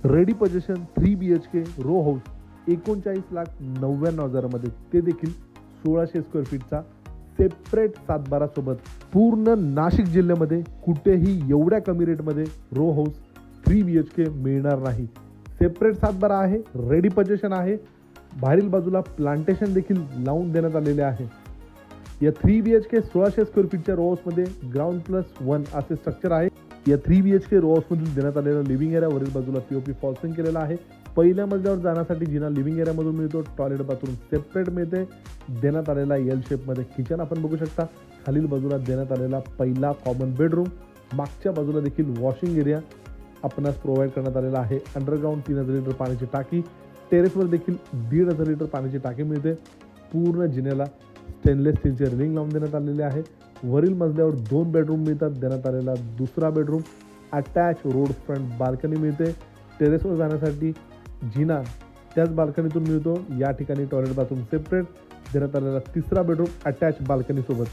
Ready position 3 BHK row house 39,99,000मध्ये, ते देखील 1600 स्क्वेअर फीटचा सेपरेट सातबारा सोबत. पूर्ण नाशिक जिल्ह्यामध्ये कुठेही एवढ्या कमी रेटमध्ये रो हाऊस 3 BHK मिळणार नाही. सेपरेट सातबारा आहे, रेडी पोझिशन आहे, बाहेरील बाजूला प्लांटेशन देखील लावून देण्यात आलेले आहे. या 3 BHK 1600 स्क्वेअर फीटच्या रो हाऊसमध्ये ग्राउंड प्लस 1 असे स्ट्रक्चर आहे. या 3 BHK रो हाऊसमधून देण्यात आलेला लिव्हिंग एरिया वरील बाजूला POP फॉल्सिंग केलेला आहे. पहिल्या मजल्यावर जाण्यासाठी जिना लिव्हिंग एरियामधून मिळतो. टॉयलेट बाथरूम सेपरेट मिळते. देण्यात आलेला एल शेपमध्ये किचन आपण बघू शकता. खालील बाजूला देण्यात आलेला पहिला कॉमन बेडरूम. मागच्या बाजूला देखील वॉशिंग एरिया आपणास प्रोव्हाइड करण्यात आलेला आहे. अंडरग्राऊंड 3000 लिटर पाण्याची टाकी. टेरेसवर देखील 1500 लिटर पाण्याची टाकी मिळते. पूर्ण जिन्याला स्टेनलेस स्टीलचे रेलिंग लावून देण्यात आलेले आहे. वरील मजल्यावर 2 बेडरूम मिळतात. देण्यात आलेला दुसरा bedroom attach road front balcony मिळते. टेरेसवर जाण्यासाठी जिना त्याच बाल्कनीतून मिळतो. या ठिकाणी टॉयलेट बाथरूम सेपरेट. देण्यात आलेला तिसरा बेडरूम अटॅच बाल्कनीसोबत.